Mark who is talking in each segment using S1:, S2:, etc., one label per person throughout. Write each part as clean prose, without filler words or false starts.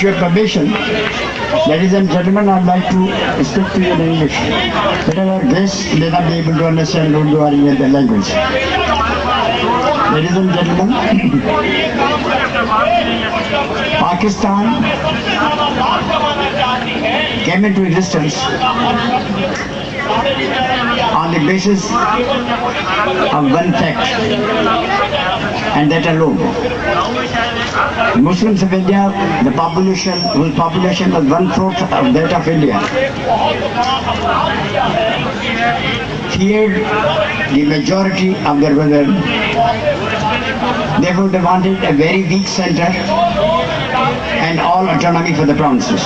S1: with your permission, ladies and gentlemen, I'd like to speak to you in English, because our guests may not be able to understand Urdu or any other language. Ladies and gentlemen, Pakistan came into existence on the basis of one fact, and that alone. Muslims of India, the population, whose population was 1/4 of that of India, feared the majority of their brethren. Therefore, they wanted a very weak center and all autonomy for the provinces.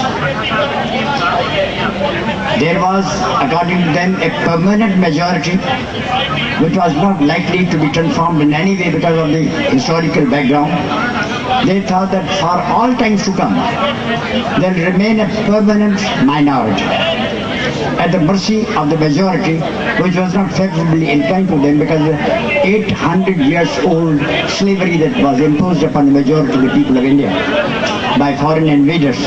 S1: There was, according to them, a permanent majority which was not likely to be transformed in any way because of the historical background. They thought that for all times to come, there will remain a permanent minority at the mercy of the majority, which was not favorably inclined to them because of the 800 years old slavery that was imposed upon the majority of the people of India by foreign invaders.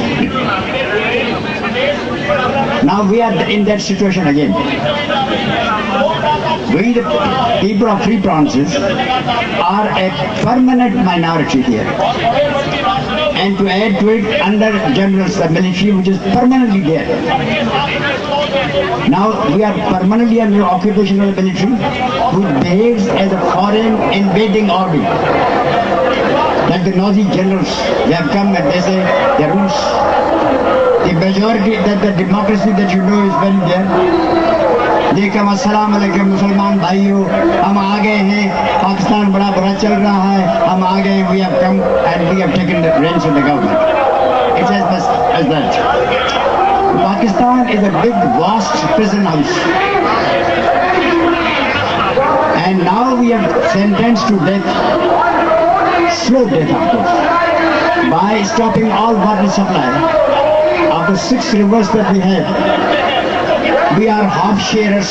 S1: Now we are in that situation again. We, the people of three provinces, are a permanent minority here. And to add to it, under generals, the military, which is permanently there. Now we are permanently under occupation of the military, which behaves as a foreign invading army. Like the Nazi generals, they have come and they say the rules. The majority, that the democracy that you know is very there. They come, Assalamu alaikum Musliman bhaiyo, hum aa gaye hain, Pakistan bada bura chal raha hai, hum aa gaye, we have come and we have taken the reins of the government. It's as that. Pakistan is a big, vast prison house. And now we have sentenced to death, slow death of course, by stopping all water supply. Of the 6 rivers that we have, we are half sharers,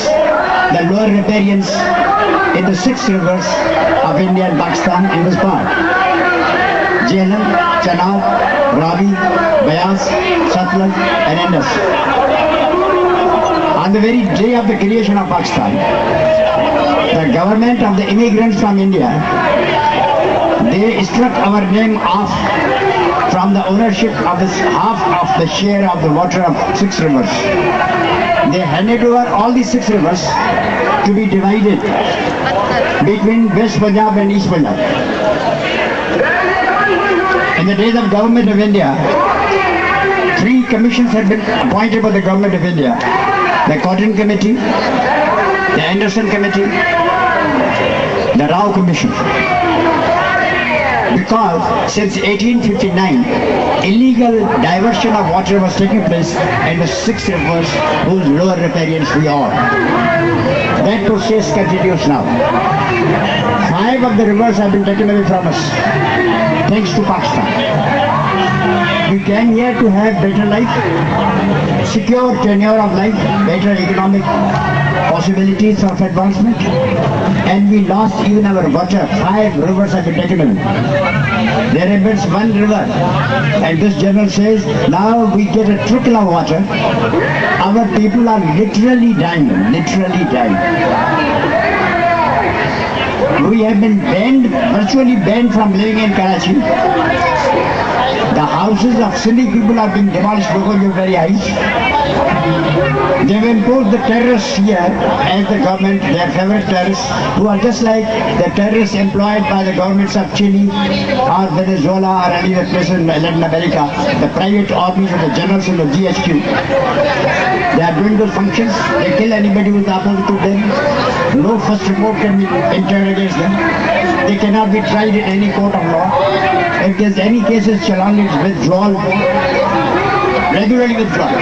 S1: the lower riparians in the 6 rivers of India and Pakistan in this part. Jhelum, Chenab, Ravi, Beas, Satluj and Indus. On the very day of the creation of Pakistan, the government of the immigrants from India, they struck our name off from the ownership of this half of the share of the water of 6 rivers. They handed over all these 6 rivers to be divided between West Punjab and East Punjab. In the days of government of India, 3 commissions had been appointed by the government of India. The Cotton Committee, the Anderson Committee, the Rao Commission. Because since 1859, illegal diversion of water was taking place in the 6 rivers whose lower riparians we are. That process continues now. 5 of the rivers have been taken away from us, thanks to Pakistan. We came here to have better life, secure tenure of life, better economic possibilities of advancement, and we lost even our water. 5 rivers have been taken away. There remains 1 river, and this general says, now we get a trickle of water. Our people are literally dying, We have been banned, virtually banned from living in Karachi. The houses of Sindhi people are being demolished because of very high. They have imposed the terrorists here as the government, their favorite terrorists, who are just like the terrorists employed by the governments of Chile or Venezuela or any other place in Latin America, the private armies of the generals in the GHQ. They are doing those functions. They kill anybody who is opposite to them. No first report can be entered against them. They cannot be tried in any court of law. If there is any cases, Challan is withdrawal, regularly withdrawn.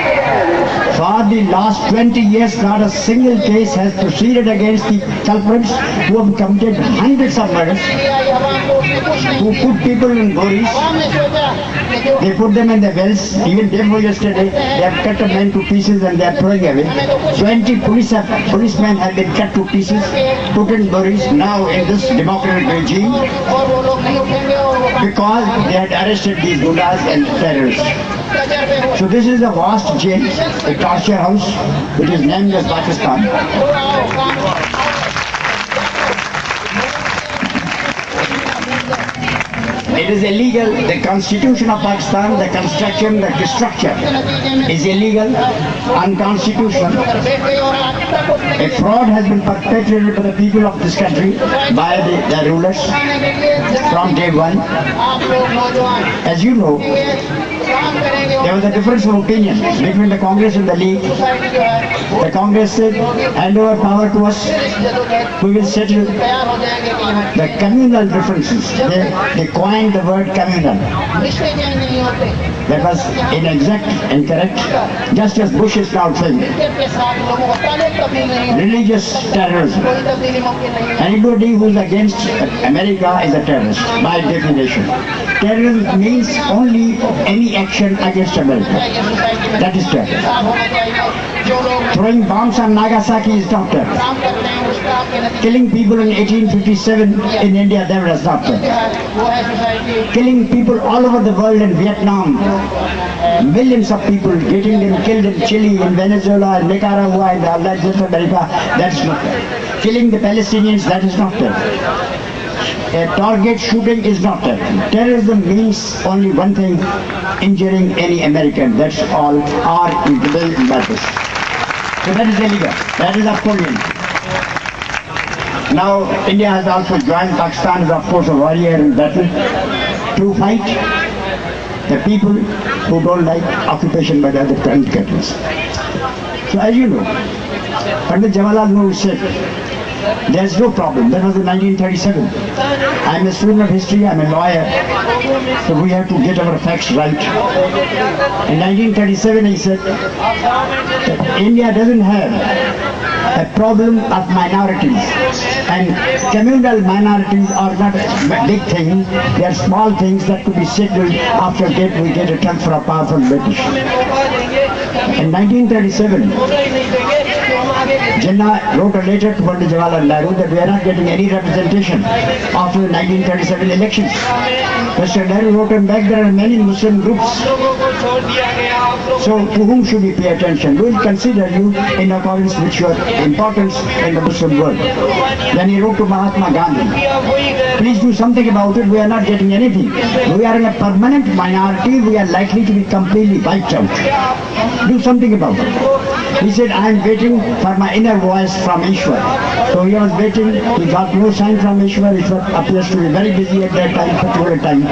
S1: For the last 20 years, not a single case has proceeded against the culprits who have committed hundreds of murders, who put people in gories. They put them in the wells. Even day before yesterday, they have cut a man to pieces and they are throwing away. 20 policemen have been cut to pieces, put in gories. Now in this democratic regime, because they had arrested these Gundas and terrorists. So this is a vast jail, a torture house, which is named as Pakistan. It is illegal. The constitution of Pakistan, the construction, the structure is illegal, unconstitutional. A fraud has been perpetrated by the people of this country, by the rulers from day one. As you know, there was a difference of opinion between the Congress and the League. The Congress said, hand over power to us, we will settle the communal differences. They coined the word communal. That was inexact and correct, just as Bush is now saying. Religious terrorism. Anybody who is against America is a terrorist, by definition. Terrorism means only any action against America. That is terrorism. Throwing bombs on Nagasaki is not terrorism. Killing people in 1857 in India, that was not terrorism. Killing people all over the world in Vietnam, millions of people getting them killed in Chile, in Venezuela, in Nicaragua, in Latin America, that's not terrorism. Killing the Palestinians, that is not terrorism. A target shooting is not terrorism. Terrorism means only one thing, injuring any American. That's all, or in battles. So that is illegal. That is Napoleon. Now India has also joined. Pakistan is of course a warrior in battle to fight the people who don't like occupation by the other countries. So as you know, Pandit Jawaharlal Nehru said, there's no problem. That was in 1937. I'm a student of history, I'm a lawyer, so we have to get our facts right. In 1937 he said, India doesn't have a problem of minorities, and communal minorities are not a big thing, they are small things that could be settled after that we get a transfer of power from British. In 1937, Jinnah wrote a letter to Pandit Jawaharlal Nehru that we are not getting any representation after the 1937 elections. Mr. Nehru wrote him back, there are many Muslim groups. So to whom should we pay attention? We will consider you in accordance with your importance in the Muslim world. Then he wrote to Mahatma Gandhi, please do something about it, we are not getting anything. We are in a permanent minority, we are likely to be completely wiped out. Do something about it. He said, I am waiting for my inner voice from Ishwar. So he was waiting, he got no sign from Ishwar. Ishwar appears to be very busy at that time, particular time.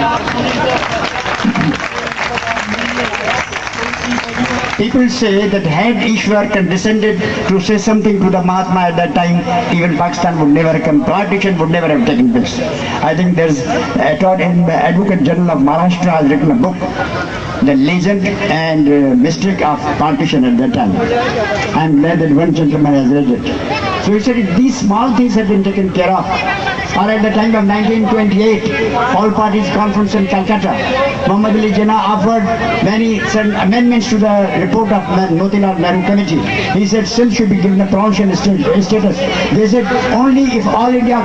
S1: People say that had Ishwar condescended to say something to the Mahatma at that time, even Pakistan would never come, partition would never have taken place. I think there's Advocate General of Maharashtra has written a book, The Legend and Mystic of Partition at that time. I'm glad that one gentleman has read it. So he said if these small things had been taken care of, or at the time of 1928, All Parties Conference in Calcutta, Muhammad Ali Jinnah offered many amendments to the report of Motilal Nehru Committee. He said Sindh should be given a provincial status. They said only if All India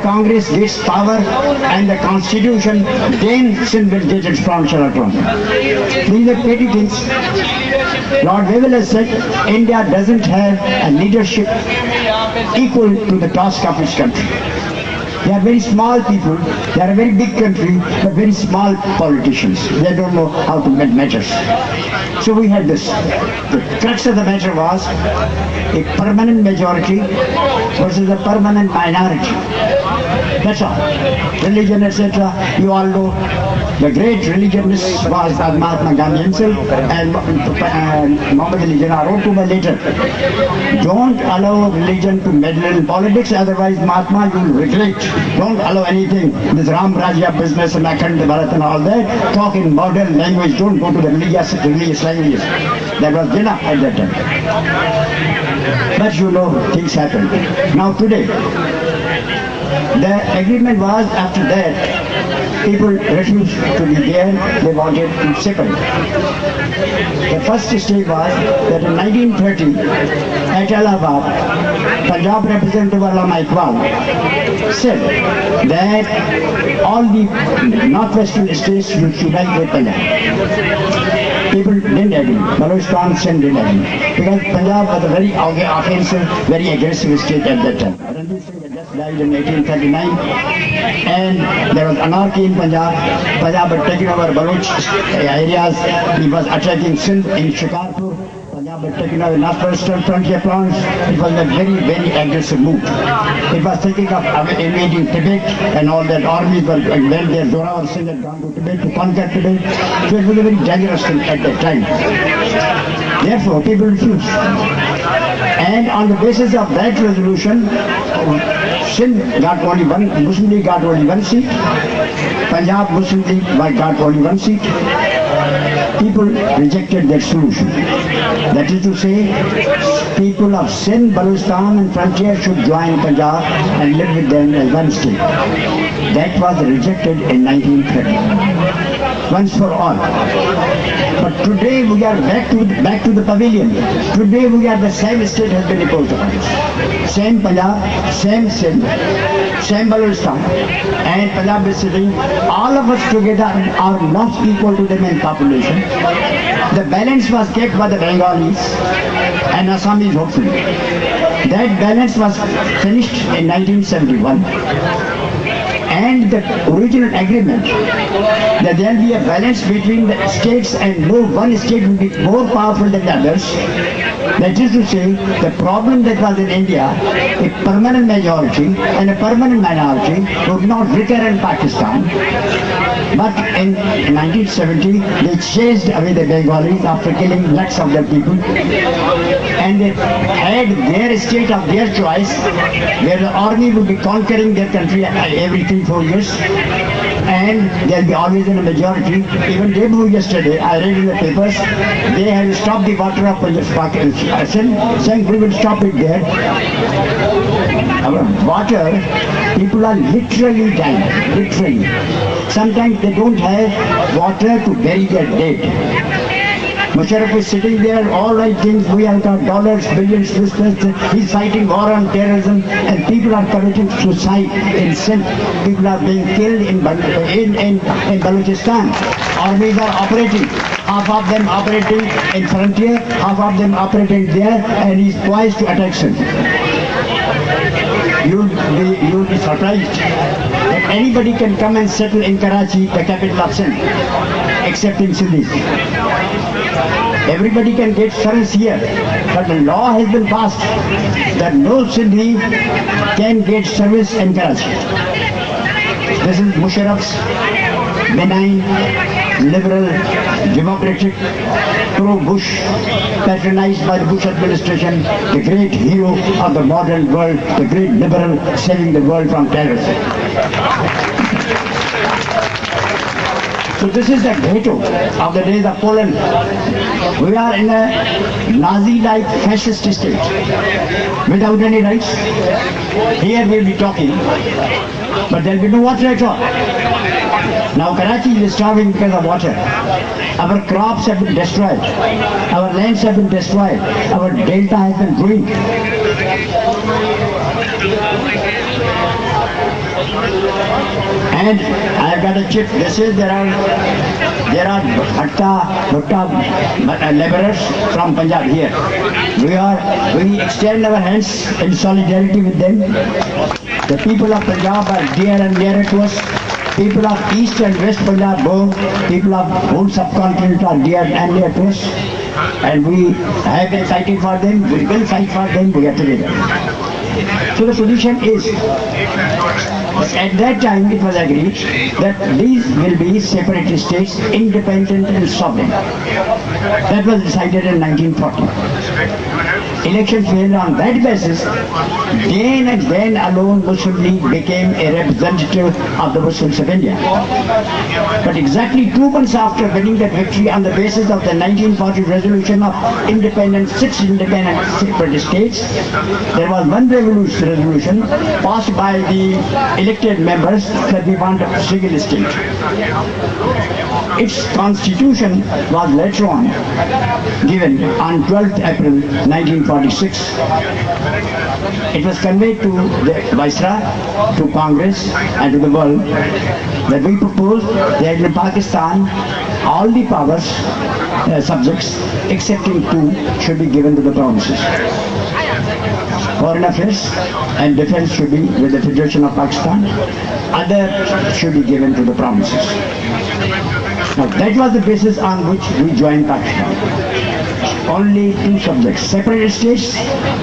S1: Congress gets power and the constitution, then Sindh will get its provincial autonomy. These are petty things. Lord Wavell has said India doesn't have a leadership equal to the task of its country. They are very small people, they are a very big country, but very small politicians. They don't know how to make matters. So we had this. The crux of the matter was a permanent majority versus a permanent minority. That's all. Religion, etc. You all know the great religionist was Mahatma Gandhi himself, and Muhammad Ali Jinnah wrote to me later, don't allow religion to meddle in politics, otherwise Mahatma you will regret. Don't allow anything, this Ram Rajya business and Akhand Bharat and all that. Talk in modern language, don't go to the religious languages. That was Jinnah at that time. But you know, things happen. Now today, the agreement was after that, people refused to be there. They wanted to separate. The first stage was that in 1930 at Allahabad, Punjab Representative Allama Iqbal said that all the northwestern states should unite with Punjab. People didn't agree. Balochistan didn't agree. Because Punjab was a very offensive, very aggressive state at that time. Ranjit Singh had just died in 1839 and there was anarchy in Punjab. Punjab had taken over Baloch areas. He was attacking Sindh in Shikarpur. Punjab had taken over northwestern frontier plans. It was a very, very aggressive move. It was thinking of invading Tibet and all that armies were went there. Zorawar Singh had gone to Tibet to conquer Tibet. So it was a very dangerous thing at that time. Therefore, people refused. And on the basis of that resolution, Sindh got only one, Muslim League got only one seat. Punjab Muslim League got only one seat. People rejected that solution. That is to say, people of Sindh, Balochistan and frontier should join Punjab and live with them as one state. That was rejected in 1930. Once for all. But today we are back to the pavilion. Today we are the same state has been imposed upon us. Same Punjab, same Sindh, same Balochistan and Punjab is sitting. All of us together are not equal to them in population. The balance was kept by the Bengalis and Assamese hopefully. That balance was finished in 1971. And the original agreement that there will be a balance between the states and no one state will be more powerful than the others. That is to say, the problem that was in India, a permanent majority and a permanent minority would not recur in Pakistan. But in 1970, they chased away the Bengalis after killing lakhs of their people. And they had their state of their choice, where the army would be conquering their country every 3-4 years. And there will be always in a majority. Even day before yesterday, I read in the papers, they have stopped the water of Pakistan, saying we will stop it there. Our water, people are literally dying, literally. Sometimes they don't have water to bury their dead. Musharraf is sitting there, all right things, we have got dollars, billions, he's fighting war on terrorism and people are committing suicide in Sindh. People are being killed in Balochistan. Armies are operating, half of them operating in frontier, half of them operating there and he's poised to attack Sindh. You'll be surprised that anybody can come and settle in Karachi, the capital of Sindh, except in Sindhis. Everybody can get service here, but the law has been passed that no Sindhi can get service in Karachi. This is Musharraf's benign, liberal, democratic, pro-Bush, patronized by the Bush administration, the great hero of the modern world, the great liberal saving the world from terrorism. So this is the ghetto of the days of Poland. We are in a Nazi-like fascist state without any rights. Here we will be talking, but there will be no water at all. Now Karachi is starving because of water. Our crops have been destroyed. Our lands have been destroyed. Our delta has been ruined. And I have got a chip. This is there are Bhutta laborers from Punjab here. We extend our hands in solidarity with them. The people of Punjab are dear and nearer to us. People of East and West Punjab both, people of whole subcontinent are dear and near to us. And we have been fighting for them, we will fight for them, we are together. So the position is, at that time it was agreed that these will be separate states, independent and sovereign. That was decided in 1940. elections were held on that basis, then and then alone Muslim League became a representative of the Muslims of India. But exactly 2 months after winning that victory on the basis of the 1940 resolution of six independent separate states, there was one resolution passed by the elected members that we want a single state. Its constitution was later on given on 12th April 1946. It was conveyed to the Viceroy, to Congress and to the world that we propose that in Pakistan all the powers, subjects excepting 2 should be given to the provinces. Foreign affairs and defense should be with the Federation of Pakistan. Other should be given to the provinces. Now that was the basis on which we joined Pakistan. Only 2 subjects, separate states,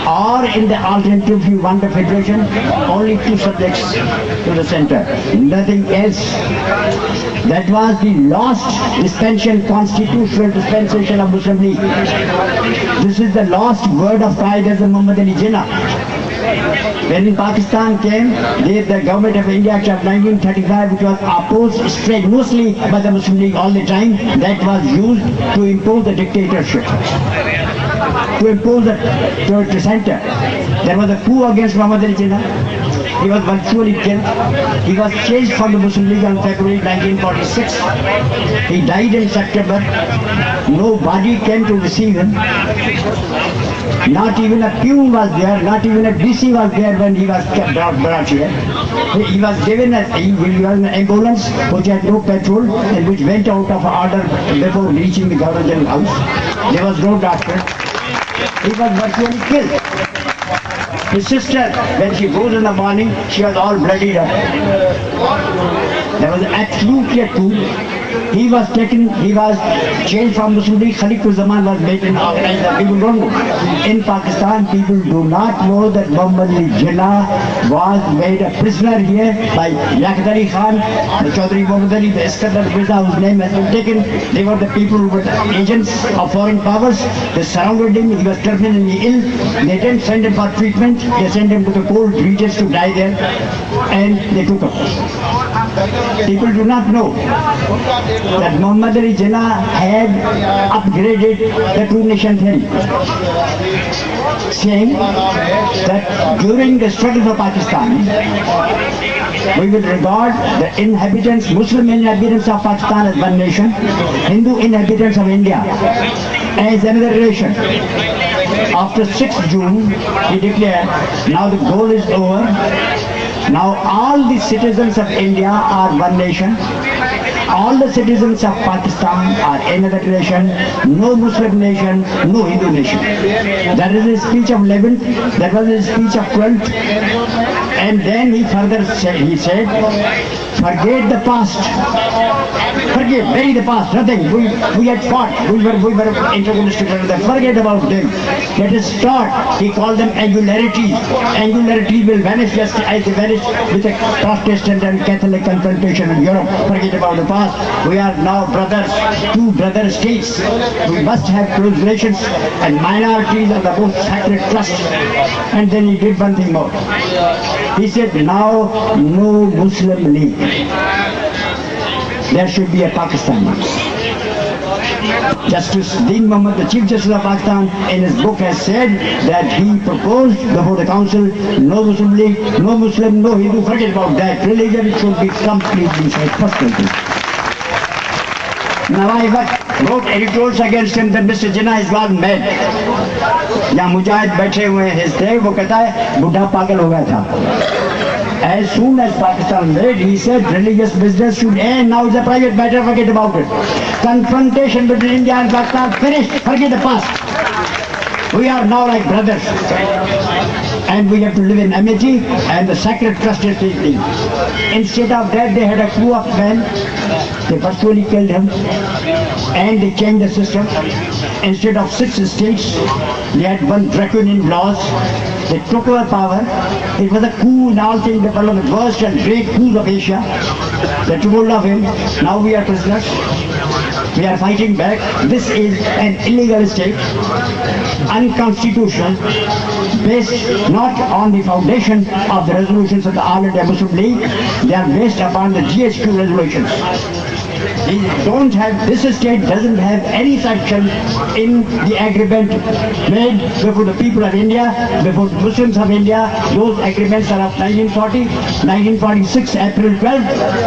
S1: or in the alternative if you want the federation, only 2 subjects to the center, nothing else. That was the last constitutional dispensation of Muslim League. This is the last word of Qaeda Muhammad Ali Jinnah. When Pakistan came, the government of India Act of 1935, which was opposed strenuously by the Muslim League all the time, that was used to impose the dictatorship, to impose the center. There was a coup against Muhammad Ali Jinnah. He was virtually killed. He was chased from the Muslim League on February 1946. He died in September. Nobody came to receive him. Not even a pew was there, not even a DC was there when he was brought here. He was given an ambulance which had no petrol and which went out of order before reaching the Governor General House. There was no doctor. He was virtually killed. His sister, when she rose in the morning, she was all bloodied up. There was absolutely a coup. He was changed from Muslim League. Khaliqur Zaman was made an organizer. People don't know. In Pakistan, people do not know that Muhammad Ali Jinnah was made a prisoner here by Yaqut Ali Khan, the Chaudhry Muhammad Ali, the Iskandar Mirza, whose name has been taken. They were the people who were the agents of foreign powers. They surrounded him. He was terminally ill. They didn't send him for treatment. They sent him to the cold regions to die there, and they took him. People do not know that Muhammad Ali Jinnah had upgraded the two-nation theory, saying that during the struggle for Pakistan, we will regard the inhabitants, Muslim inhabitants of Pakistan as one nation, Hindu inhabitants of India as another nation. After 6th June, he declared, now the goal is over. Now all the citizens of India are one nation. All the citizens of Pakistan are another nation. No Muslim nation, no Hindu nation. That is a speech of 11th. That was a speech of 12th. And then he further said, forget the past. Bury the past. Nothing. We had fought. We were antagonistic. Forget about them. Let us start. He called them angularities. Angularities will vanish just as they vanish with a Protestant and Catholic confrontation in Europe. Forget about the past. We are now brothers, 2 brother states. We must have close relations, and minorities are the most sacred trust. And then he did one thing more. He said, now no Muslim League. There should be a Pakistan. Justice Dean Mohammed, the Chief Justice of Pakistan, in his book has said that he proposed before the council, no Muslim League, no Muslim, no Hindu, forget about that. Religion should be completely separate. Now I wrote editorials against him that Mr. Jinnah is gone mad. यहाँ मुजाहिद बैठे हुए हैं, वो कहता है बुढ़ा पागल हो गया था. As soon as Pakistan made, he said religious business should end. Now it's a private matter, forget about it. Confrontation between India and Pakistan finished, forget the past. We are now like brothers. And we have to live in amity, and the sacred trust is thing. Instead of that, they had a crew of men. They virtually killed him, and they changed the system. Instead of 6 states, they had one draconian laws. They took over power. It was a coup in all things, one of the worst and great coups of Asia. They took hold of him. Now we are prisoners. We are fighting back. This is an illegal state, unconstitutional, based not on the foundation of the resolutions of the All India Muslim League. They are based upon the GHQ resolutions. This state doesn't have any sanction in the agreement made before the people of India, before the Muslims of India. Those agreements are of 1940, 1946, April 12,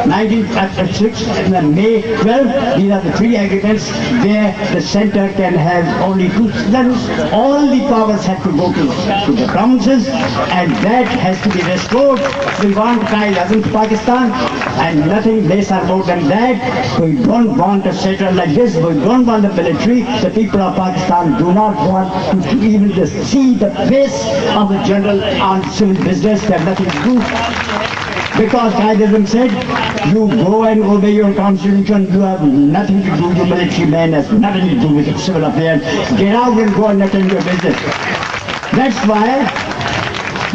S1: 1946, and May 12. These are the three agreements where the center can have only two citizens. All the powers have to go to the provinces, and that has to be restored. We want Qaid Azam to Pakistan, and nothing less or more than that. We don't want a center like this. We don't want the military. The people of Pakistan do not want to even just see the face of the general on civil business. They have nothing to do. Because Qaid Azam said, you go and obey your constitution, you have nothing to do, you military men has nothing to do with civil affairs. Get out and go and attend your business. That's why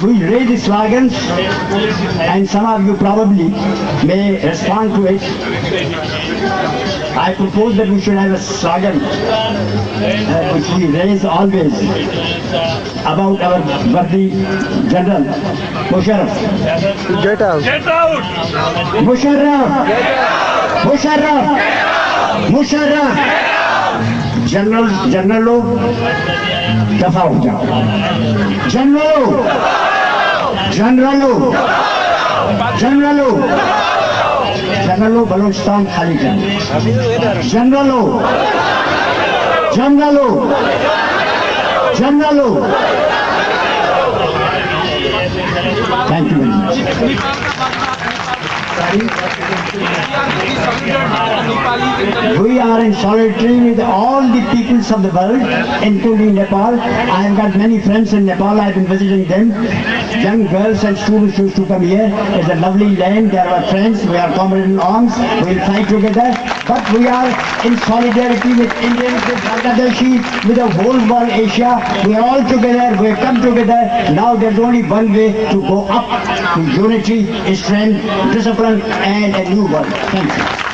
S1: we raise the slogans, and some of you probably may respond to it. I propose that we should have a slogan which we raise always about our worthy General Musharraf.
S2: Get out!
S3: Get out!
S1: Musharraf! Musharraf! Musharraf! General लोग दफा हो जाओ. जनरलों बलूचिस्तान खाली करें. जनरलों thank you very much. We are in solidarity with all the peoples of the world, including Nepal. I have got many friends in Nepal. I have been visiting them. Young girls and students used to come here. It's a lovely land. They are our friends. We are comrades in arms. We will fight together. But we are in solidarity with Indians, with Bangladeshis, with the whole world, Asia. We are all together. We have come together. Now there's only one way to go up to unity, strength, discipline, and a new world. Thank you.